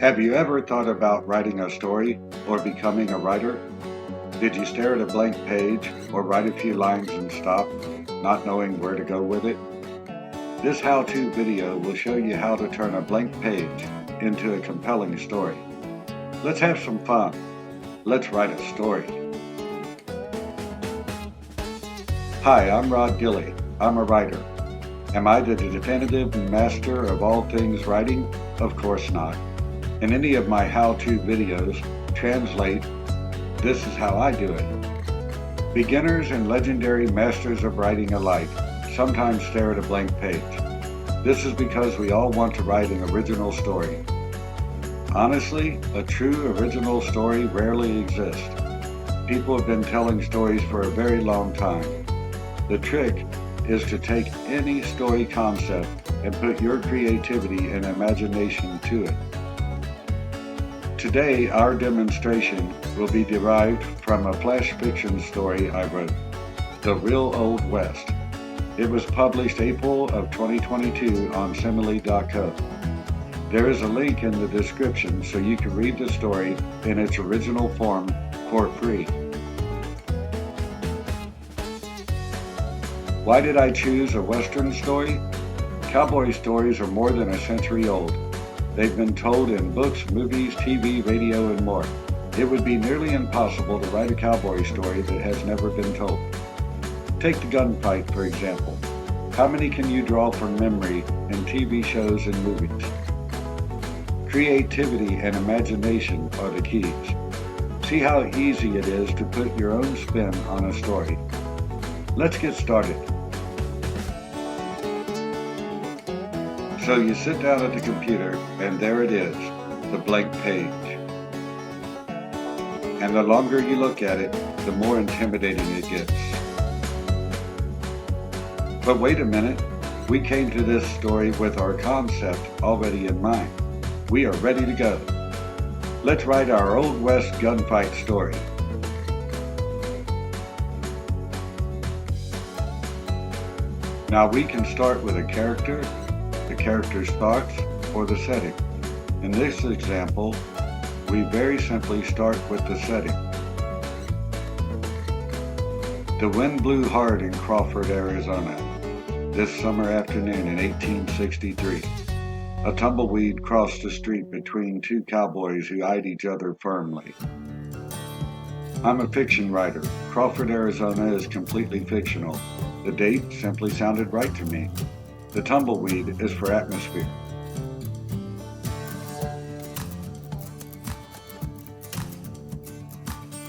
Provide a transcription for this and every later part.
Have you ever thought about writing a story or becoming a writer? Did you stare at a blank page or write a few lines and stop, not knowing where to go with it? This how-to video will show you how to turn a blank page into a compelling story. Let's have some fun. Let's write a story. Hi, I'm RodGilley. I'm a writer. Am I the definitive master of all things writing? Of course not. In any of my how-to videos, translate, this is how I do it. Beginners and legendary masters of writing alike sometimes stare at a blank page. This is because we all want to write an original story. Honestly, a true original story rarely exists. People have been telling stories for a very long time. The trick is to take any story concept and put your creativity and imagination to it. Today, our demonstration will be derived from a flash fiction story I wrote, The Real Old West. It was published April of 2022 on simile.co. There is a link in the description so you can read the story in its original form for free. Why did I choose a Western story? Cowboy stories are more than a century old. They've been told in books, movies, TV, radio, and more. It would be nearly impossible to write a cowboy story that has never been told. Take the gunfight, for example. How many can you draw from memory in TV shows and movies? Creativity and imagination are the keys. See how easy it is to put your own spin on a story. Let's get started. So you sit down at the computer, and there it is, the blank page. And the longer you look at it, the more intimidating it gets. But wait a minute, we came to this story with our concept already in mind. We are ready to go. Let's write our Old West gunfight story. Now we can start with a character, the character's thoughts, or the setting. In this example, we very simply start with the setting. The wind blew hard in Crawford, Arizona, this summer afternoon in 1863. A tumbleweed crossed the street between two cowboys who eyed each other firmly. I'm a fiction writer. Crawford, Arizona is completely fictional. The date simply sounded right to me. The tumbleweed is for atmosphere.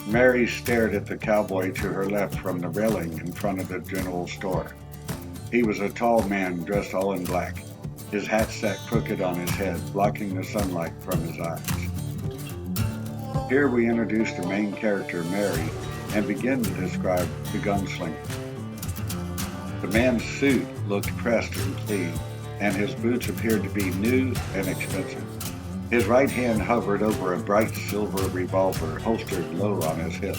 Mary stared at the cowboy to her left from the railing in front of the general store. He was a tall man dressed all in black. His hat sat crooked on his head, blocking the sunlight from his eyes. Here we introduce the main character, Mary, and begin to describe the gunslinger. The man's suit looked pressed and clean, and his boots appeared to be new and expensive. His right hand hovered over a bright silver revolver holstered low on his hip.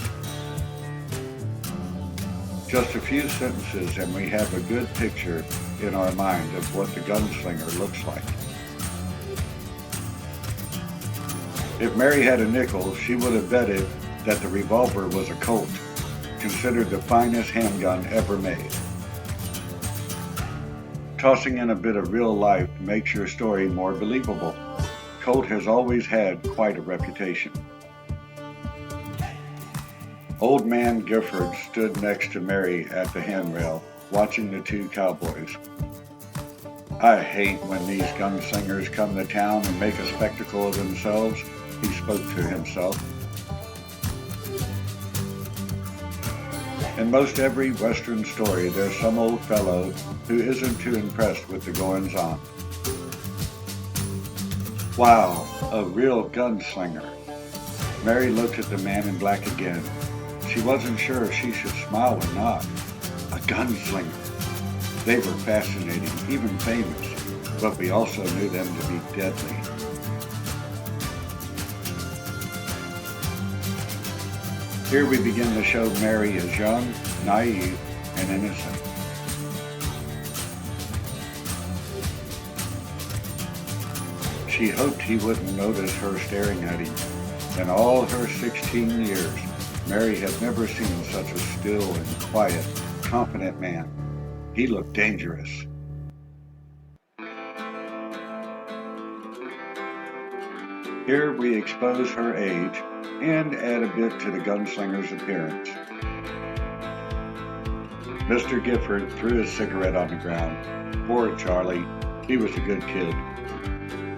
Just a few sentences and we have a good picture in our mind of what the gunslinger looks like. If Mary had a nickel, she would have betted that the revolver was a Colt, considered the finest handgun ever made. Tossing in a bit of real life makes your story more believable. Colt has always had quite a reputation. Old man Gifford stood next to Mary at the handrail, watching the two cowboys. I hate when these gunslingers come to town and make a spectacle of themselves, he spoke to himself. In most every Western story, there's some old fellow who isn't too impressed with the goings-on. Wow, a real gunslinger. Mary looked at the man in black again. She wasn't sure if she should smile or not. A gunslinger. They were fascinating, even famous, but we also knew them to be deadly. Here we begin to show Mary as young, naive, and innocent. She hoped he wouldn't notice her staring at him. In all her 16 years, Mary had never seen such a still and quiet, confident man. He looked dangerous. Here we expose her age and add a bit to the gunslinger's appearance. Mr. Gifford threw his cigarette on the ground. Poor Charlie, he was a good kid.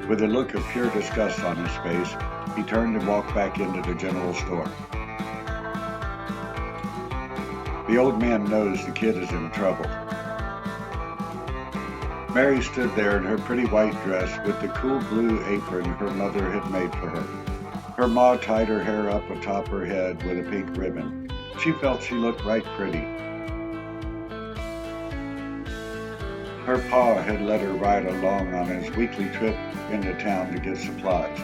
With a look of pure disgust on his face, he turned and walked back into the general store. The old man knows the kid is in trouble. Mary stood there in her pretty white dress with the cool blue apron her mother had made for her. Her ma tied her hair up atop her head with a pink ribbon. She felt she looked right pretty. Her pa had let her ride along on his weekly trip into town to get supplies.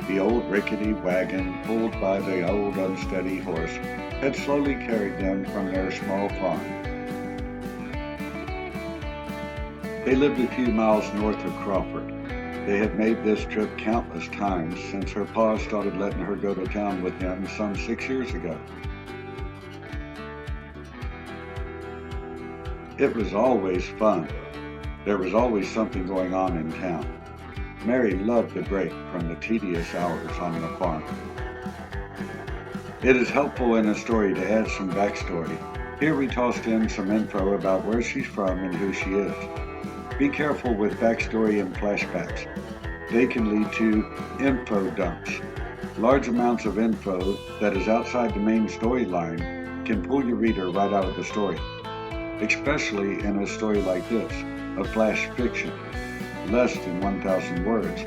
The old rickety wagon, pulled by the old unsteady horse, had slowly carried them from their small farm. They lived a few miles north of Crawford. They had made this trip countless times since her pa started letting her go to town with him some 6 years ago. It was always fun. There was always something going on in town. Mary loved the break from the tedious hours on the farm. It is helpful in a story to add some backstory. Here we tossed in some info about where she's from and who she is. Be careful with backstory and flashbacks. They can lead to info dumps. Large amounts of info that is outside the main storyline can pull your reader right out of the story, especially in a story like this, a flash fiction, less than 1,000 words.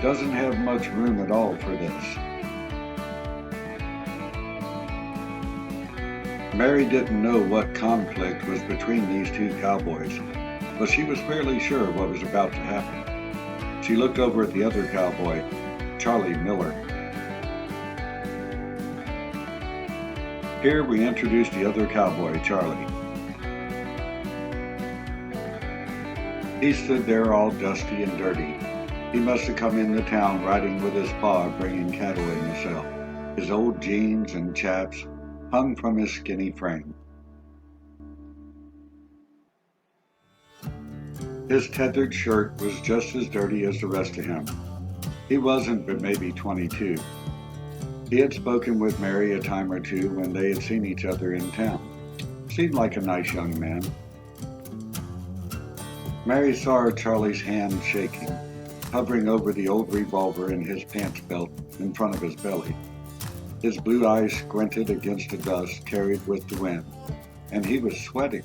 Doesn't have much room at all for this. Mary didn't know what conflict was between these two cowboys, but she was fairly sure what was about to happen. She looked over at the other cowboy, Charlie Miller. Here we introduce the other cowboy, Charlie. He stood there all dusty and dirty. He must have come into town riding with his pa bringing cattle in to sell. His old jeans and chaps hung from his skinny frame. His tethered shirt was just as dirty as the rest of him. He wasn't but maybe 22. He had spoken with Mary a time or two when they had seen each other in town. Seemed like a nice young man. Mary saw Charlie's hand shaking, hovering over the old revolver in his pants belt in front of his belly. His blue eyes squinted against the dust carried with the wind, and he was sweating.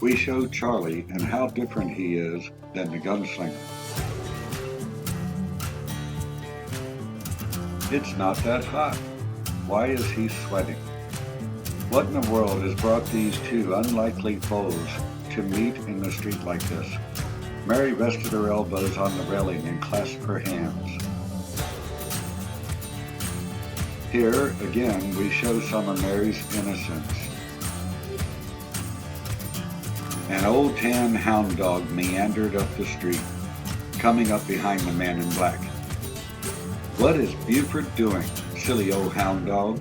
We showed Charlie and how different he is than the gunslinger. It's not that hot. Why is he sweating? What in the world has brought these two unlikely foes to meet in the street like this? Mary rested her elbows on the railing and clasped her hands. Here, again, we show some of Mary's innocence. An old tan hound dog meandered up the street, coming up behind the man in black. What is Buford doing, silly old hound dog?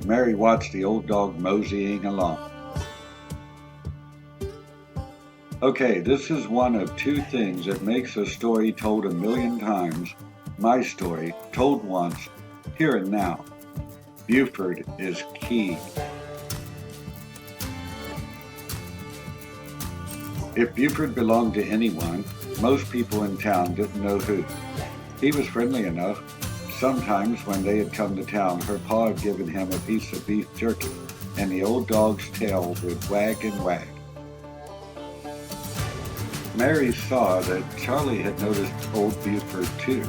Mary watched the old dog moseying along. Okay, this is one of two things that makes a story told 1,000,000 times, my story, told once, here and now. Buford is key. If Buford belonged to anyone, most people in town didn't know who. He was friendly enough. Sometimes when they had come to town, her pa had given him a piece of beef jerky, and the old dog's tail would wag and wag. Mary saw that Charlie had noticed old Buford too.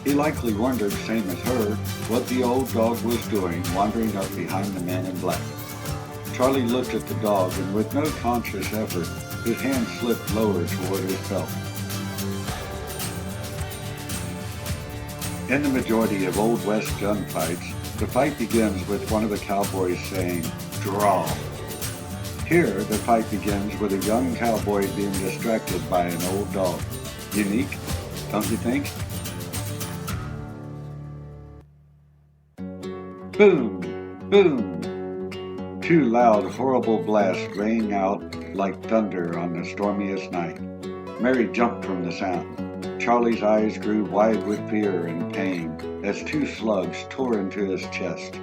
He likely wondered, same as her, what the old dog was doing wandering up behind the man in black. Charlie looked at the dog, and with no conscious effort, his hand slipped lower toward his belt. In the majority of Old West gunfights, the fight begins with one of the cowboys saying, "Draw." Here, the fight begins with a young cowboy being distracted by an old dog. Unique, don't you think? Boom! Boom! Two loud, horrible blasts rang out like thunder on the stormiest night. Mary jumped from the sound. Charlie's eyes grew wide with fear and pain as two slugs tore into his chest.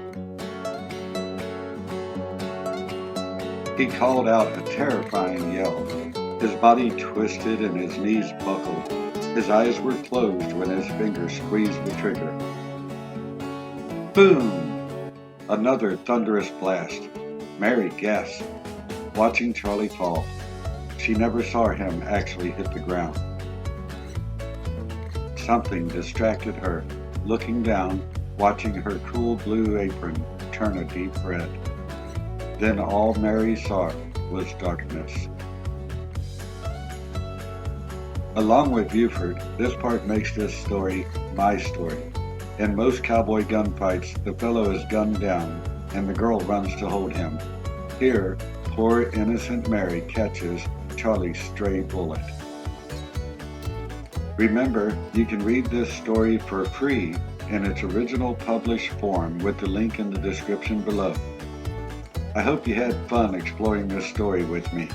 He called out a terrifying yell. His body twisted and his knees buckled. His eyes were closed when his fingers squeezed the trigger. Boom! Another thunderous blast. Mary gasped, watching Charlie fall. She never saw him actually hit the ground. Something distracted her, looking down, watching her cool blue apron turn a deep red. Then all Mary saw was darkness. Along with Buford, this part makes this story my story. In most cowboy gunfights, the fellow is gunned down and the girl runs to hold him. Here, poor innocent Mary catches Charlie's stray bullet. Remember, you can read this story for free in its original published form with the link in the description below. I hope you had fun exploring this story with me.